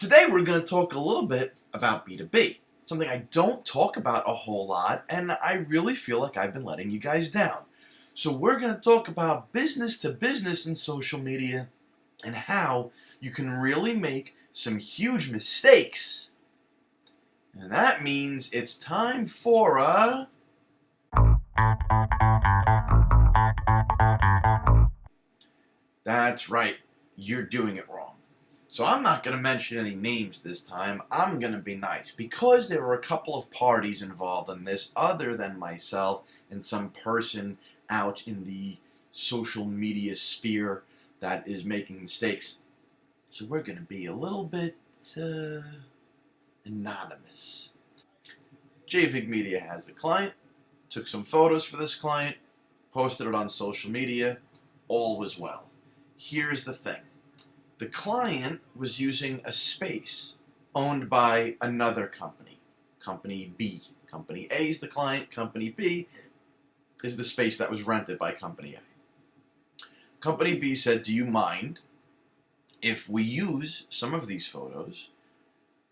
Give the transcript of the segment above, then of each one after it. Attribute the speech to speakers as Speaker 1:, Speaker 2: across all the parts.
Speaker 1: Today we're going to talk a little bit about B2B, something I don't talk about a whole lot, and I really feel like I've been letting you guys down. So we're going to talk about business to business and social media and how you can really make some huge mistakes. And that means it's time for a... That's right, you're doing it wrong. So I'm not going to mention any names this time. I'm going to be nice because there were a couple of parties involved in this other than myself and some person out in the social media sphere that is making mistakes. So we're going to be a little bit anonymous. JVig Media has a client, took some photos for this client, posted it on social media, all was well. Here's the thing. The client was using a space owned by another company, Company B. Company A is the client, Company B is the space that was rented by Company A. Company B said, do you mind if we use some of these photos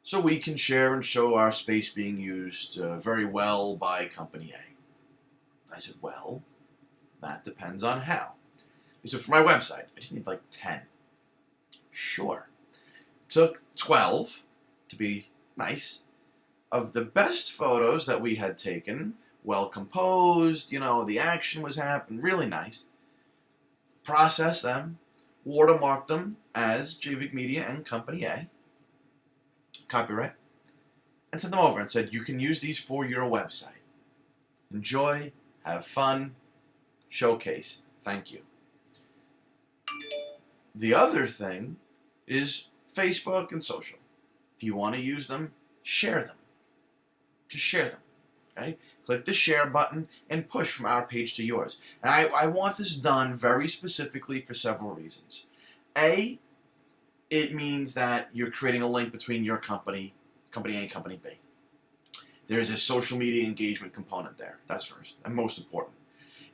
Speaker 1: so we can share and show our space being used very well by Company A? I said, well, that depends on how. He said, for my website, I just need like 10. Sure. Took 12, to be nice, of the best photos that we had taken, well composed, the action was happening, really nice. Processed them, watermarked them as JVig Media and Company A, copyright, and sent them over and said, you can use these for your website. Enjoy, have fun, showcase. Thank you. The other thing is Facebook and social. If you want to use them, share them. Just share them. Okay? Click the share button and push from our page to yours. And I want this done very specifically for several reasons. A, it means that you're creating a link between your company, Company A and Company B. There's a social media engagement component there. That's first and most important.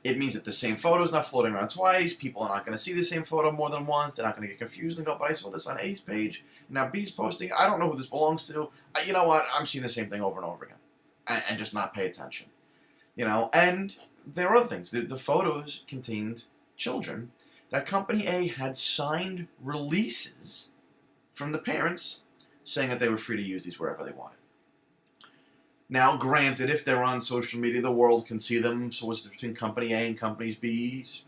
Speaker 1: It means that the same photo is not floating around twice. People are not going to see the same photo more than once. They're not going to get confused and go, but I saw this on A's page. Now B's posting. I don't know who this belongs to. You know what? I'm seeing the same thing over and over again. And just not pay attention. And there are other things. The photos contained children that Company A had signed releases from the parents saying that they were free to use these wherever they wanted. Now, granted, if they're on social media, the world can see them. So what's between Company A and Company B's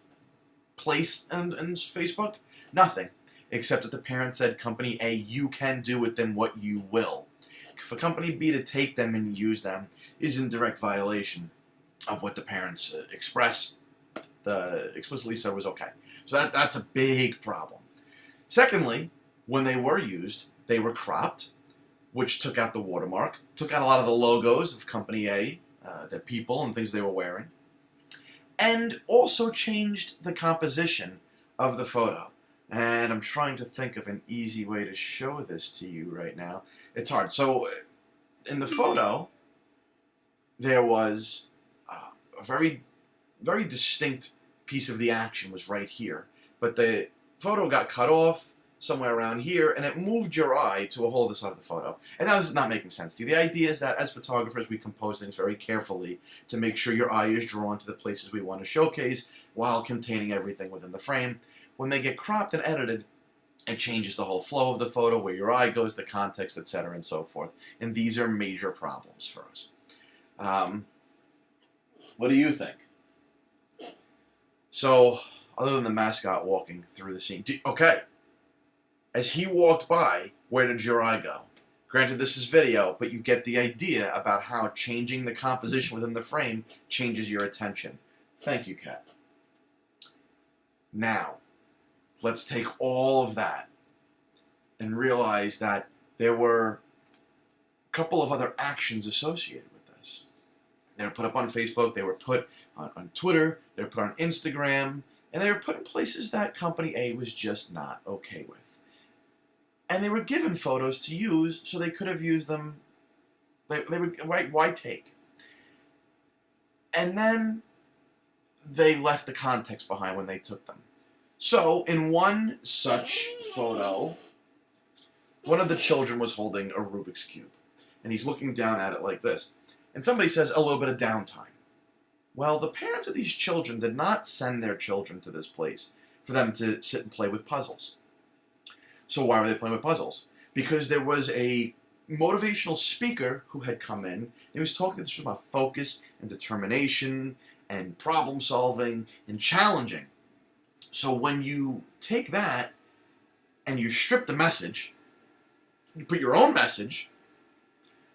Speaker 1: place and Facebook? Nothing. Except that the parent said, Company A, you can do with them what you will. For Company B to take them and use them is in direct violation of what the parents explicitly said was okay. So that's a big problem. Secondly, when they were used, they were cropped, which took out the watermark, took out a lot of the logos of Company A, the people and things they were wearing, and also changed the composition of the photo. And I'm trying to think of an easy way to show this to you right now. It's hard. So in the photo, there was a very, very distinct piece of the action was right here. But the photo got cut off somewhere around here, and it moved your eye to a whole other side of the photo. And now this is not making sense to you. The idea is that as photographers, we compose things very carefully to make sure your eye is drawn to the places we want to showcase while containing everything within the frame. When they get cropped and edited, it changes the whole flow of the photo, where your eye goes, the context, etc., and so forth. And these are major problems for us. What do you think? So, other than the mascot walking through the scene, okay. As he walked by, where did your eye go? Granted, this is video, but you get the idea about how changing the composition within the frame changes your attention. Thank you, Kat. Now, let's take all of that and realize that there were a couple of other actions associated with this. They were put up on Facebook, they were put on Twitter, they were put on Instagram, and they were put in places that Company A was just not okay with. And they were given photos to use, so they could have used them. They were, why take? And then they left the context behind when they took them. So, in one such photo, One of the children was holding a Rubik's Cube, and he's looking down at it like this. And somebody says, a little bit of downtime. Well, the parents of these children did not send their children to this place for them to sit and play with puzzles. So why were they playing with puzzles? Because there was a motivational speaker who had come in, and he was talking to them about focus and determination and problem solving and challenging. So when you take that and you strip the message, you put your own message,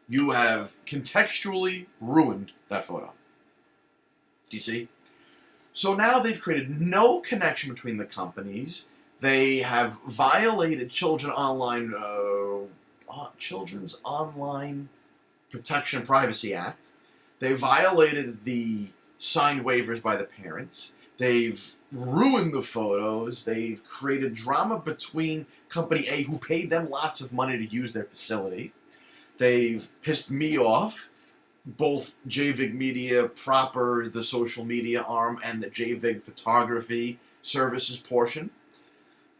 Speaker 1: you have contextually ruined that photo. Do you see? So now they've created no connection between the companies. They have violated Children's Online Protection and Privacy Act. They violated the signed waivers by the parents. They've ruined the photos. They've created drama between Company A, who paid them lots of money to use their facility. They've pissed me off, both JVIG Media proper, the social media arm, and the JVIG Photography Services portion.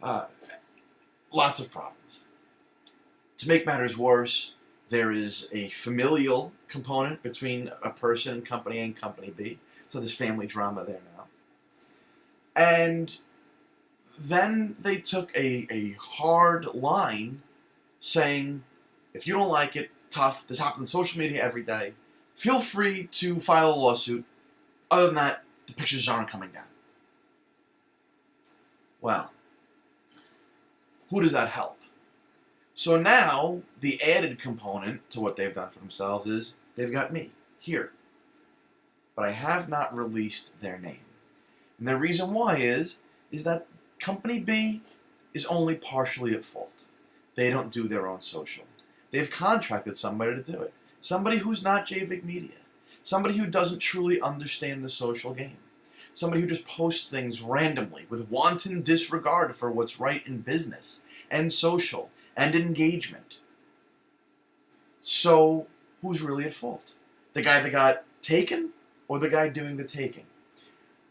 Speaker 1: Lots of problems. To make matters worse, there is a familial component between a person in Company A and Company B. So there's family drama there now. And then they took a hard line saying, if you don't like it, tough, this happens on social media every day, feel free to file a lawsuit. Other than that, the pictures aren't coming down. Well, who does that help? So now, the added component to what they've done for themselves is, they've got me, here. But I have not released their name. And the reason why is that Company B is only partially at fault. They don't do their own social. They've contracted somebody to do it. Somebody who's not JVIG Media. Somebody who doesn't truly understand the social game. Somebody who just posts things randomly with wanton disregard for what's right in business and social and engagement. So, who's really at fault? The guy that got taken or the guy doing the taking?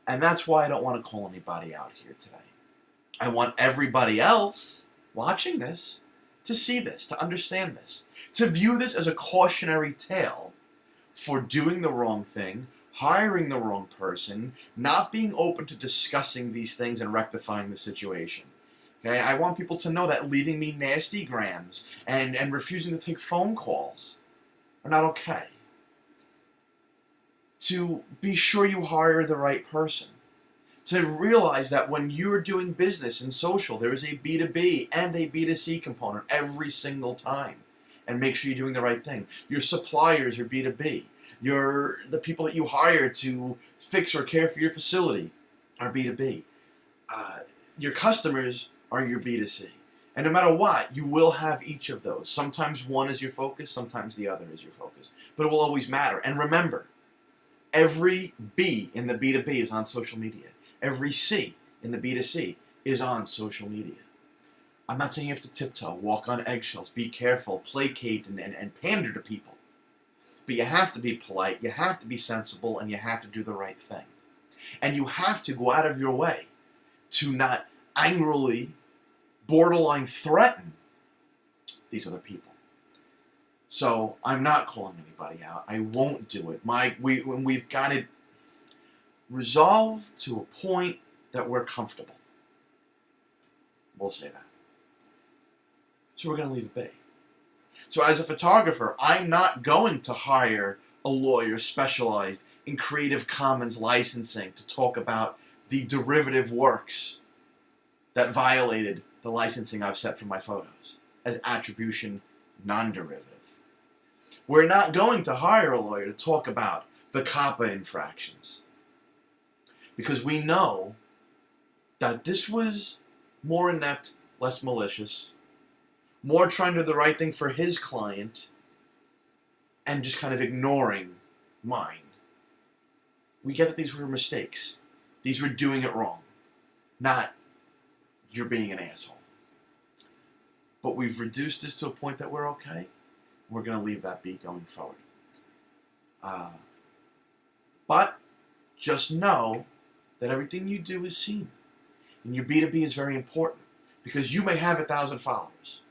Speaker 1: And that's why I don't want to call anybody out here today. I want everybody else watching this to see this, to understand this, to view this as a cautionary tale for doing the wrong thing, hiring the wrong person, not being open to discussing these things and rectifying the situation. Okay? I want people to know that leaving me nasty grams and refusing to take phone calls are not okay. To be sure you hire the right person. To realize that when you're doing business in social, there is a B2B and a B2C component every single time. And make sure you're doing the right thing. Your suppliers are B2B. The people that you hire to fix or care for your facility are B2B. Your customers are your B2C. And no matter what, you will have each of those. Sometimes one is your focus, sometimes the other is your focus. But it will always matter. And remember, every B in the B2B is on social media. Every C in the B2C is on social media. I'm not saying you have to tiptoe, walk on eggshells, be careful, placate, and pander to people. But you have to be polite, you have to be sensible, and you have to do the right thing. And you have to go out of your way to not angrily, borderline threaten these other people. So I'm not calling anybody out. I won't do it. When we've got it resolved to a point that we're comfortable, we'll say that. So we're going to leave it be. So as a photographer, I'm not going to hire a lawyer specialized in Creative Commons licensing to talk about the derivative works that violated the licensing I've set for my photos as attribution non-derivative. We're not going to hire a lawyer to talk about the COPPA infractions, because we know that this was more inept, less malicious, more trying to do the right thing for his client and just kind of ignoring mine. We get that these were mistakes. These were doing it wrong, not you're being an asshole. But we've reduced this to a point that we're okay. We're going to leave that be going forward. But just know that everything you do is seen. And your B2B is very important, because you may have 1,000 followers.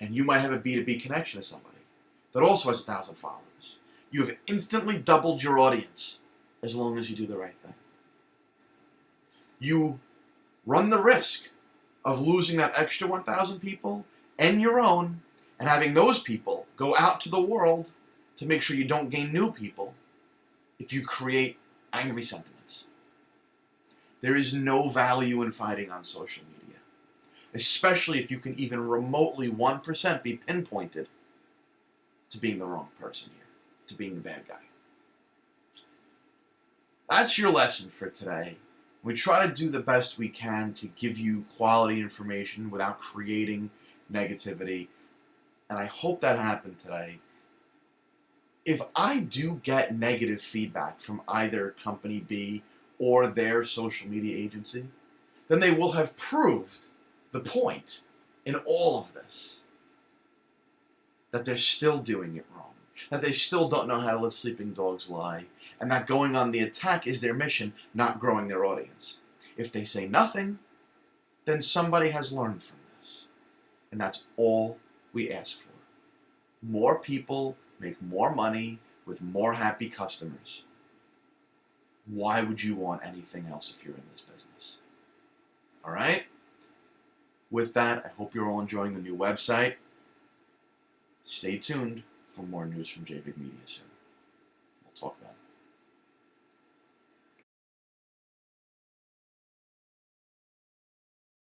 Speaker 1: and you might have a B2B connection to somebody that also has 1,000 followers. You have instantly doubled your audience as long as you do the right thing. You run the risk of losing that extra 1,000 people and your own, and having those people go out to the world to make sure you don't gain new people if you create angry sentiments. There is no value in fighting on social media, especially if you can even remotely 1% be pinpointed to being the wrong person here, to being the bad guy. That's your lesson for today. We try to do the best we can to give you quality information without creating negativity, and I hope that happened today. If I do get negative feedback from either company B or their social media agency, then they will have proved the point in all of this, that they're still doing it wrong, that they still don't know how to let sleeping dogs lie, and that going on the attack is their mission, not growing their audience. If they say nothing, then somebody has learned from this. And that's all we ask for. More people make more money with more happy customers. Why would you want anything else if you're in this business? All right? With that, I hope you're all enjoying the new website. Stay tuned for more news from JBig Media soon. We'll talk about it.